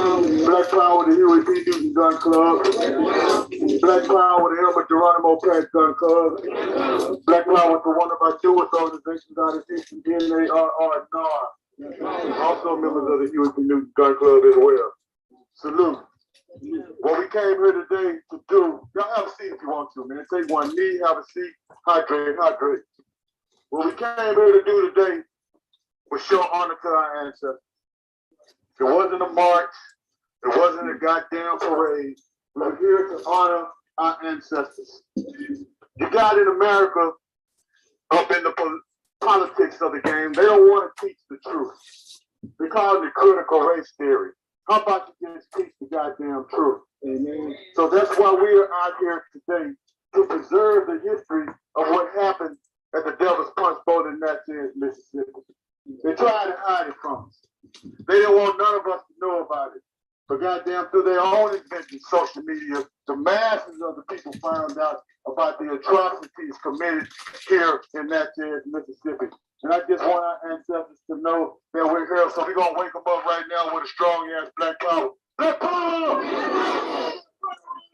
Black Power, the Huey P. Newton Gun Club. Black Power, the Elmer Geronimo Cash Gun Club. Black Power to one of our newest organizations out of Houston, NARNAR. Also members of the Huey P. Newton Gun Club as well. Salute. What we came here today to do, y'all have a seat if you want to, man. Take one knee, have a seat, hydrate. What we came here to do today was show honor to our ancestors. It wasn't a march. It wasn't a goddamn parade. We were here to honor our ancestors. You got in America up in the politics of the game, they don't want to teach the truth. They call it critical race theory. How about you just teach the goddamn truth? Amen. So that's why we are out here today, to preserve the history of what happened at the Devil's Punch Bowl in Natchez, Mississippi. They tried to hide it from us. They didn't want none of us to know about it. But goddamn, through their own invention, social media, the masses of the people found out about the atrocities committed here in Natchez, Mississippi. And I just want our ancestors to know that we're here. So we're going to wake them up right now with a strong ass Black Power. Black Power!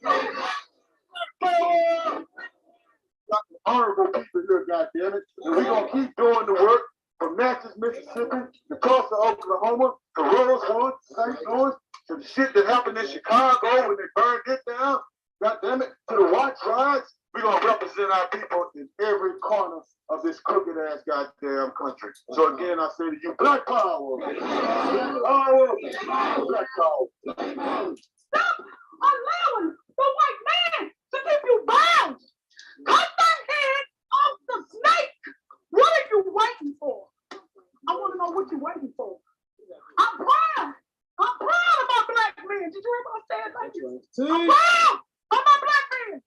Black Power! Got the honorable people here, goddammit. And we're going to keep doing the work from Natchez, Mississippi, to Tulsa, Oklahoma, to Rosewood, St. Louis, to the shit that happened in Chicago when they burned it down. Goddammit, to the watch rides. We're going to represent our people in every corner of this crooked ass goddamn country. So again, I say to you, Black Power! Black Power! Black Power! Stop allowing the white man to keep you bound! Cut the head off the snake! What are you waiting for? I want to know what you're waiting for. I'm proud. I'm proud of my black men. Did you hear what I said? Thank you. I'm proud of my black men.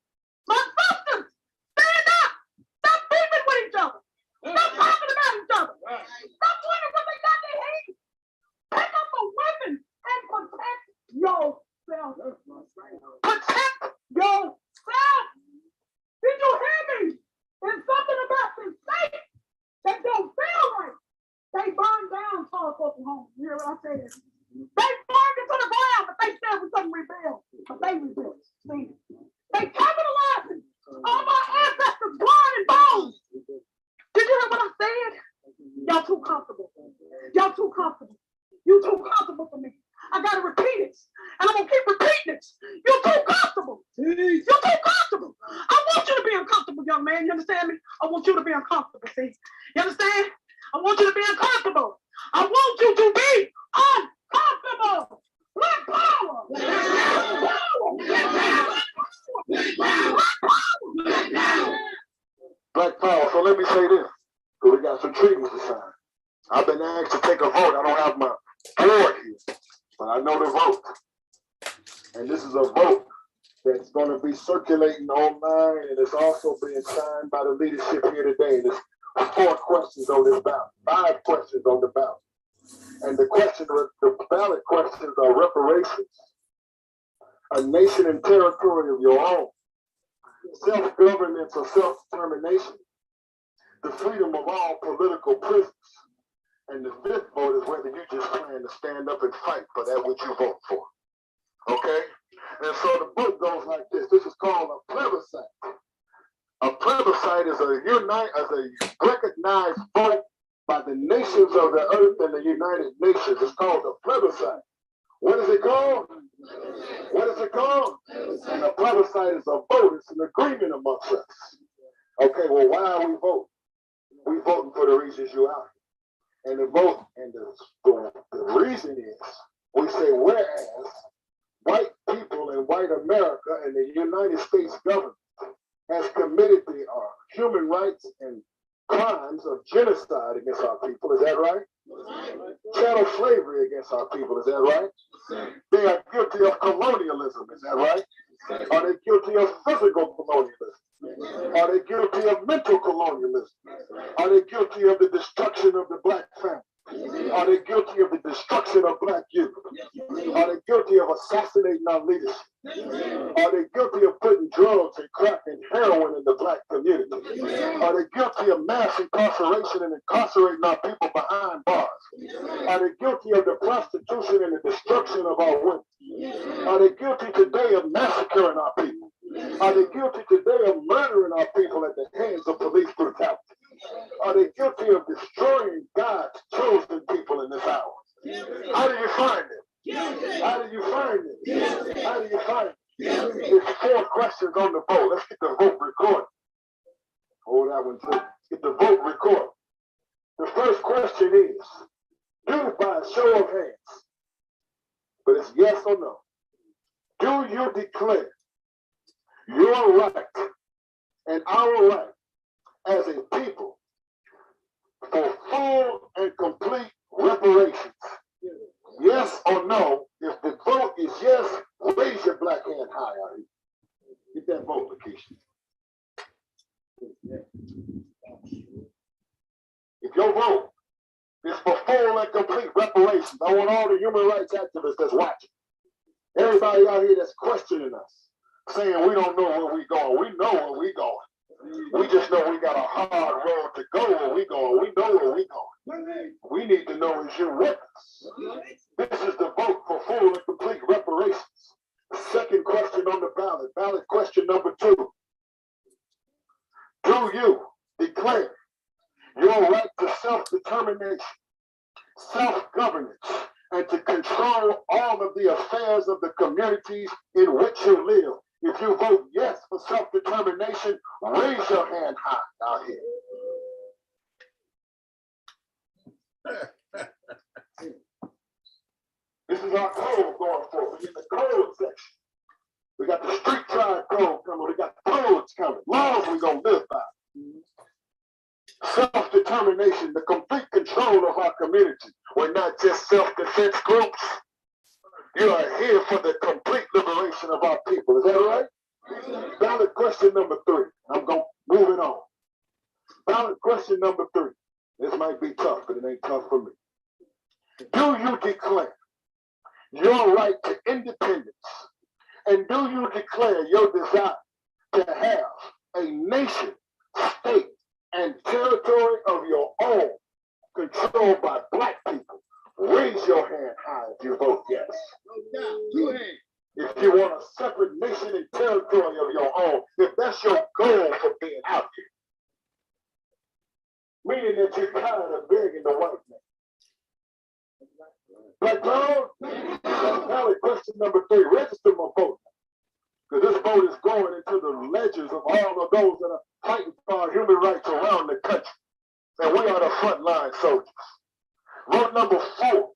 My sisters, stand up. Stop beefing with each other. Stop talking about each other. Stop pointing what they got in their hands. Pick up a weapon and protect yourself. Protect yourself. Did you hear me? There's something about this state that don't feel right. They burned down Tulsa, Oklahoma. You hear what I said? They burned it to the ground, but they said we couldn't rebuild. But they rebuilt. See? They capitalized on my ancestors' blood and bones. Did you hear what I said? Y'all too comfortable. Y'all too comfortable. You too comfortable for me. I gotta repeat it. And I'm gonna keep repeating it. You're too comfortable. You're too comfortable. I want you to be uncomfortable, young man. You understand me? I want you to be uncomfortable, see? You understand? I want you to be uncomfortable. I want you to be uncomfortable. Black Power! Black Power! Black Power! Black Power. So let me say this, because we got some treaties to sign. I've been asked to take a vote. I don't have my board here, but I know the vote. And this is a vote that's going to be circulating online, and it's also being signed by the leadership here today. There's 4 questions on this ballot, 5 questions on the ballot. And the ballot questions are reparations, a nation and territory of your own, self-governance or self-determination, the freedom of all political prisoners, and the 5th vote is whether you just plan to stand up and fight for that which you vote for. Okay? And so the book goes like this. This is called a plebiscite. A plebiscite is a recognized vote by the nations of the earth and the United Nations. It's called a plebiscite. What is it called? What is it called? And a plebiscite is a vote. It's an agreement amongst us. Okay, well, why are we voting? We're voting for the reasons you are. And the vote, and the reason is, we say, whereas white people in white America and the United States government has committed the human rights and crimes of genocide against our people, is that right? Chattel slavery against our people, is that right? They are guilty of colonialism, is that right? Are they guilty of physical colonialism? Are they guilty of mental colonialism? Are they guilty of the destruction of the black family? Are they guilty of the destruction of black youth? Are they guilty of assassinating our leadership? Are they guilty of putting drugs and crack and heroin in the black community? Are they guilty of mass incarceration and incarcerating our people behind bars? Are they guilty of the prostitution and the destruction of our women? Are they guilty today of massacring our people? Are they guilty today of murdering our people at the hands of police brutality? Are they guilty of destroying God's chosen people in this hour? How do you find them? How do you find them? How do you find them? There's 4 questions on the vote. Let's get the vote recorded. Hold that one too. Get the vote recorded. The first question is, do by a show of hands, but it's yes or no. Do you declare your right and our right as a people for full and complete reparations? Yes or no? If the vote is yes, raise your black hand high out here. Get that vote, Lakeisha. If your vote is for full and complete reparations, I want all the human rights activists that's watching, everybody out here that's questioning us, saying we don't know where we're going. We know where we're going. We just know we got a hard road to go where we're going. We know where we're going. We need to know is you with us. This is the vote for full and complete reparations. Second question on the ballot. Ballot question number 2. Do you declare your right to self-determination, self-governance, and to control all of the affairs of the communities in which you live? If you vote yes for self-determination, raise your hand high out here. This is our code going forward. We get the code section. We got the street tribe code coming. We got codes coming. Laws we're going to live by. Self-determination, the complete control of our community. We're not just self-defense groups. You are here for the complete liberation of our people. Is that right? Ballot question number 3. I'm going moving on. Ballot question number 3. This might be tough, but it ain't tough for me. Do you declare your right to independence? And do you declare your desire to have a nation, state, and territory of your own controlled by black people? Raise your hand high if you vote yes. If you want a separate nation and territory of your own, if that's your goal for being out here, meaning that you're tired of begging the white man. Black Cloud, ballot question number 3. Register my vote. Because this vote is going into the ledgers of all of those that are fighting for our human rights around the country. And we are the frontline soldiers. Vote number 4.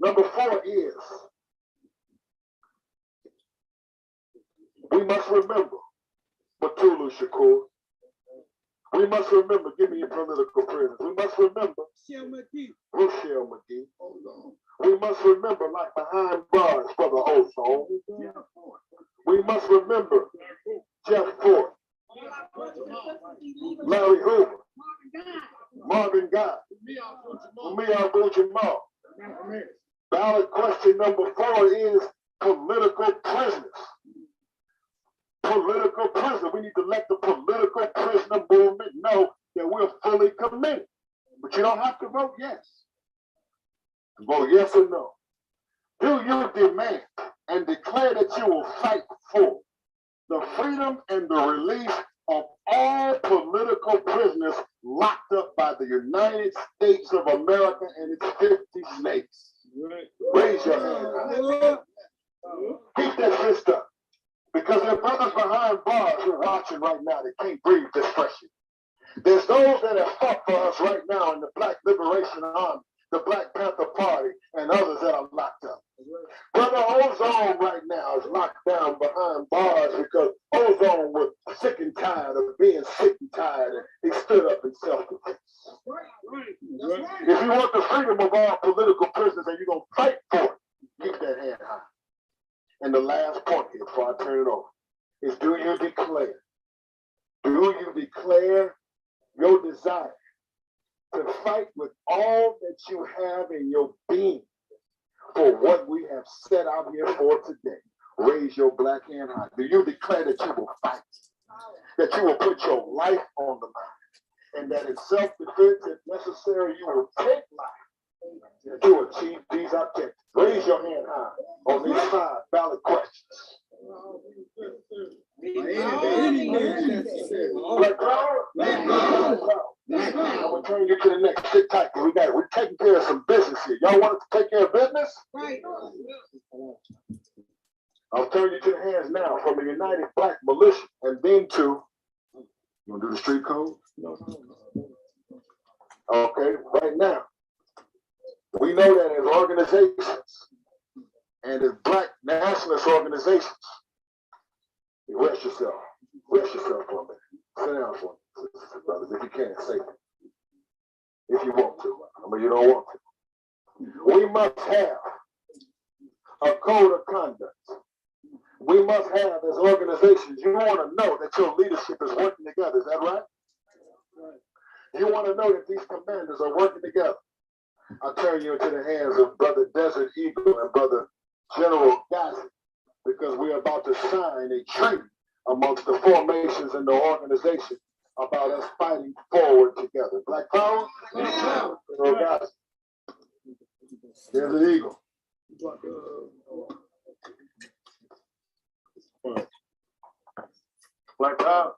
Number 4 is, we must remember Batulu Shakur. We must remember, give me your political prisoners. We must remember Rochelle McGee. We must remember, like behind bars, Brother Ozone. We must remember Jeff Ford, Larry Hoover, Marvin Guy, Umi Abu-Jamal. Ballot question number 4 is political prisoners. Political prisoner. We need to let the political prisoner movement know that we're fully committed. But you don't have to vote yes. Vote yes or no. Do you demand and declare that you will fight for the freedom and the release of all political prisoners locked up by the United States of America and its 50 states? Raise your hand. Keep that fist up. Because there are brothers behind bars who are watching right now that can't breathe this pressure. There's those that have fought for us right now in the Black Liberation Army, the Black Panther Party, and others that are locked up. Brother Ozone right now is locked down behind bars because Ozone was sick and tired of being sick and tired, and he stood up in self-defense. If you want the freedom of all political prisoners and you're going to fight for it, keep that hand high. And the last point here before I turn it over is, do you declare your desire to fight with all that you have in your being for what we have set out here for today. Raise your black hand high. Do you declare that you will fight? That you will put your life on the line? And that in self-defense, if necessary, you will take life to achieve these objectives. Raise your hand high on these 5 valid questions. Black power? I'm gonna turn you to the next. Sit tight. We're taking care of some business here. Y'all want us to take care of business? Right. I'll turn you to the hands now from the United Black Militia and then to, you wanna do the street code? No. Okay, right now, we know that as organizations and as black nationalist organizations, rest yourself for a minute. Sit down for a minute, brothers, if you can, say it. If you want to, I mean, you don't want to. We must have a code of conduct. We must have, as organizations, you want to know that your leadership is working together. Is that right? You want to know that these commanders are working together. I turn you into the hands of Brother Desert Eagle and Brother General Gassett, because we're about to sign a treaty amongst the formations in the organization about us fighting forward together. Black power? General Gassett. Desert Eagle. Black power.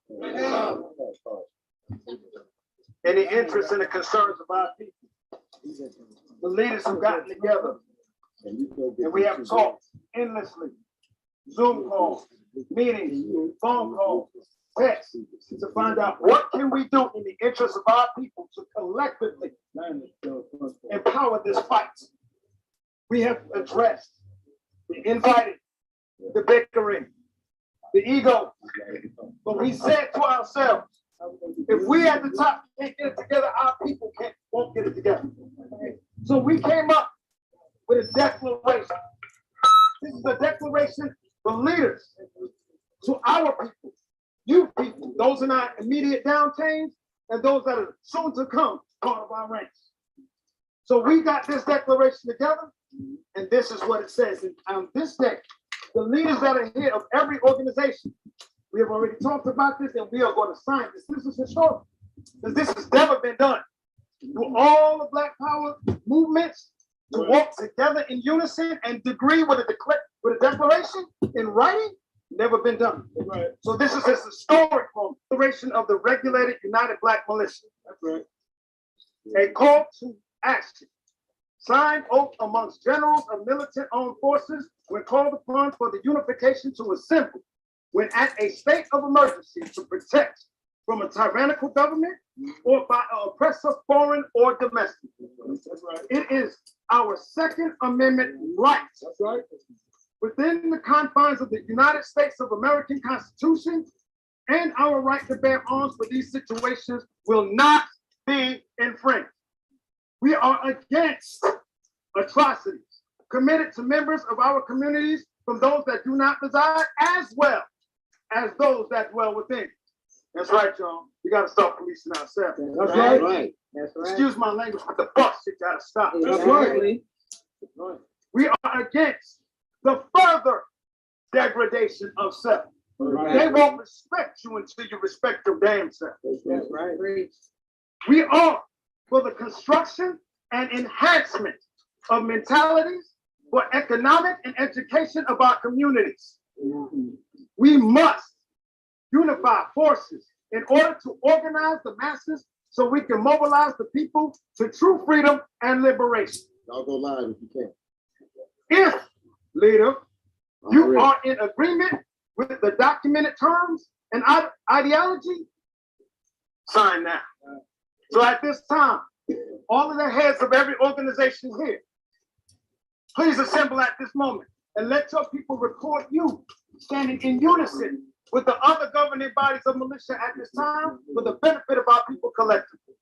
In the interest and the concerns of our people, the leaders have gotten together and we have talked endlessly. Zoom calls, meetings, phone calls, texts, to find out what can we do in the interest of our people to collectively empower this fight. We have addressed the infighting, the bickering, the ego, but we said to ourselves, if we at the top can't get it together, our people won't get it together. So we came up with a declaration. This is a declaration for leaders to our people, you people, those in our immediate down chains and those that are soon to come, part of our ranks. So we got this declaration together, and this is what it says. And on this day, the leaders that are here of every organization, we have already talked about this, and we are going to sign this. This is historic, because this has never been done. Through all the Black Power movements, to walk together in unison and agree with a declaration in writing, never been done. Right. So this is a historic declaration of the regulated United Black Militia. That's right. A call to action. Signed oath amongst generals of militant-owned forces when called upon for the unification to assemble when at a state of emergency to protect from a tyrannical government or by an oppressive foreign or domestic. That's right. It is our Second Amendment right. That's right. Within the confines of the United States of American Constitution, and our right to bear arms for these situations will not be infringed. We are against atrocities committed to members of our communities from those that do not reside, as well as those that dwell within. That's right, y'all. We got to start policing ourselves. That's right. That's right. Excuse my language, but the fuck shit got to stop. That's right. We are against the further degradation of self. Right. They won't respect you until you respect your damn self. That's right. We are for the construction and enhancement of mentalities for economic and education of our communities. Mm-hmm. We must unify forces in order to organize the masses so we can mobilize the people to true freedom and liberation. I'll go live if you can. If, leader, you are in agreement with the documented terms and ideology, sign now. So at this time, all of the heads of every organization here, please assemble at this moment and let your people record you standing in unison with the other governing bodies of militia at this time for the benefit of our people collectively.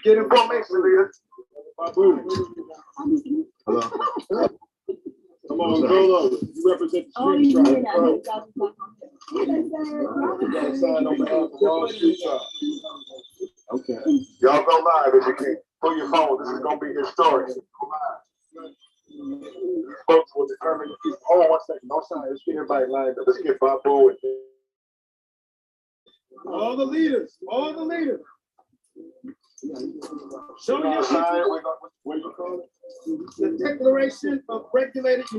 Get in formation, leader. Hello. Come on, Zolo. You represent the street tribe. You got to sign on behalf of all street tribes. Okay. Y'all go live if you can. Pull your phone. This is gonna be historic. Folks will determine. Hold on 1 second. No sign. Let's get everybody lined up. Let's get Bob Bowe and All the leaders. Show your sign. What you call it? The Declaration of Regulated